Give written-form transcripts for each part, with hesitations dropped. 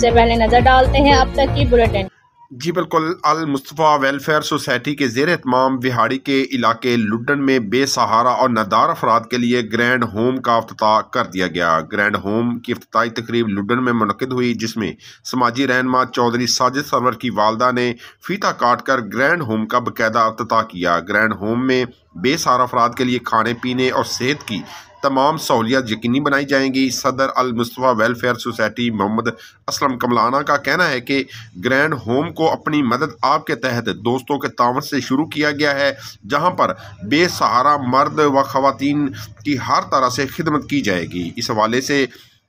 सबसे पहले नजर डालते हैं अब तक की बुलेटिन। जी बिल्कुल। अल मुस्तफ़ा वेलफेयर सोसाइटी के ज़ेर एहतमाम विहाड़ी के इलाके लुडन में बेसहारा और नादार अफराद के लिए ग्रैंड होम का इफ्तिताह कर दिया गया। ग्रैंड होम की इफ्तिताही तकरीब लुडन में मुनक़िद हुई, जिसमें समाजी रहनुमा चौधरी साजिद सरवर की वालदा ने फीता काट कर ग्रैंड होम का बाकायदा इफ्तिताह किया। ग्रैंड होम में बेसहारा अफराद के लिए खाने पीने और सेहत की तमाम सहूलियात यकीनी बनाई जाएंगी। सदर अल मुस्तफ़ा वेलफेयर सोसाइटी मोहम्मद असलम कमलाना का कहना है कि ग्रैंड होम को अपनी मदद आप के तहत दोस्तों के तावन से शुरू किया गया है, जहां पर बेसहारा मर्द व ख़वातीन की हर तरह से खिदमत की जाएगी। इस हवाले से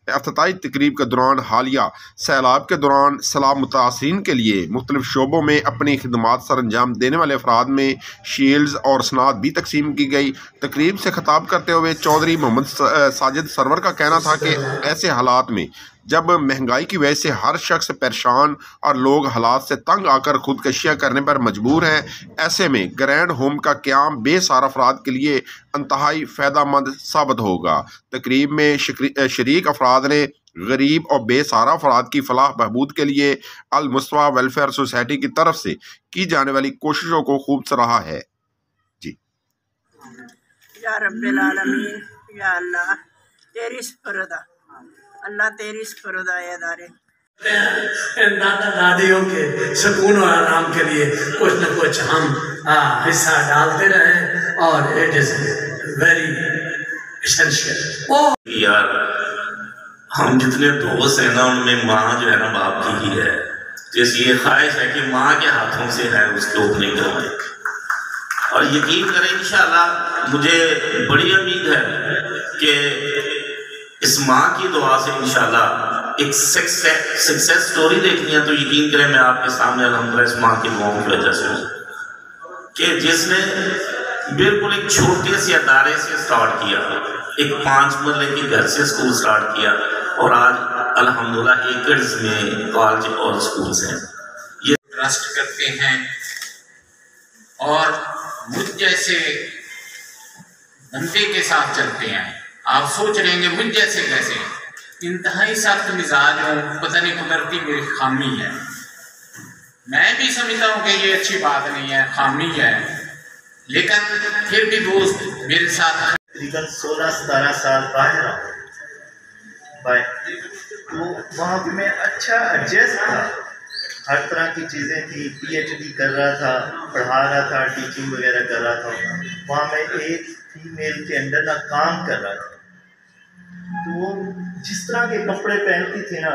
इफ्तिताही तकरीब के दौरान हालिया सैलाब के दौरान सैलाब मुतासरीन के लिए मुख्तलिफ शोबों में अपनी खिदमात सर अंजाम देने वाले अफराद में शील्ड्स और सनात भी तकसीम की गई। तकरीब से खिताब करते हुए चौधरी मोहम्मद साजिद सरवर का कहना था कि ऐसे हालात में जब महंगाई की वजह से हर शख्स परेशान और लोग हालात से तंग आकर खुदकशियाँ करने पर मजबूर हैं, ऐसे में ग्रैंड होम का क़याम बेसहारा अफराद के लिए इंतहाई फ़ायदेमंद साबित होगा। तकरीब में शरीक अफराद ने गरीब और बेसहारा अफराद की फलाह बहबूद के लिए अल मुस्तफ़ा वेलफेयर सोसाइटी की तरफ से की जाने वाली कोशिशों को खूब सराहा है। जी या रब्बिल आलमीन, या अल्लाह तेरी स्फुरदा, अल्लाह तेरी स्फुरदा दारे दादा दादियों के सुकून और आराम के लिए कुछ न कुछ हम हिस्सा डालते रहे और इट इज वेरी एसेंशियल। यार हम जितने दोस्त हैं ना, उनमें माँ जो है ना बाप की ही है, तो इसलिए ख्वाहिश है कि माँ के हाथों से है उसकी ओपनिंग करवाएं। और यकीन करें इंशाल्लाह मुझे बड़ी उम्मीद है कि इस माँ की दुआ से इंशाल्लाह एक सक्सेस स्टोरी देखनी है, तो यकीन करें मैं आपके सामने अल्हम्दुलिल्लाह इस माँ की दुआओं की वजह से कि जिसने बिल्कुल एक छोटे से अदारे से स्टार्ट किया, एक 5 मरले के घर से स्कूल स्टार्ट किया और आज अल्हम्दुलिल्लाह एकर्स में कॉलेज और स्कूल्स हैं। ये ट्रस्ट करते हैं और मुझ जैसे बंदे के साथ चलते हैं। आप सोच रहे हैं मुझ जैसे कैसे, इंतहाई सख्त मिजाज हूँ, पता नहीं कुदरती मेरी खामी है। मैं भी समझता हूँ कि ये अच्छी बात नहीं है, खामी है, लेकिन फिर भी दोस्त मेरे साथ तकरीबन 16-17 साल बाहर रहा, तो वहाँ भी मैं अच्छा एडजस्ट था, हर तरह की चीज़ें थी, PhD कर रहा था, पढ़ा रहा था, टीचिंग वगैरह कर रहा था। वहाँ मैं एक फीमेल के अंडर ना काम कर रहा था, तो वो जिस तरह के कपड़े पहनती थी ना,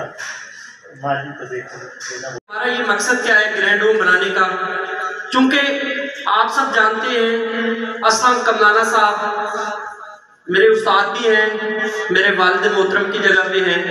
माजी को देखो। हमारा ये मकसद क्या है ग्रैंड होम बनाने का, क्योंकि आप सब जानते हैं असलम कमलाना साहब मेरे उस्ताद भी हैं, मेरे वालिद मोहतरम की जगह पे हैं।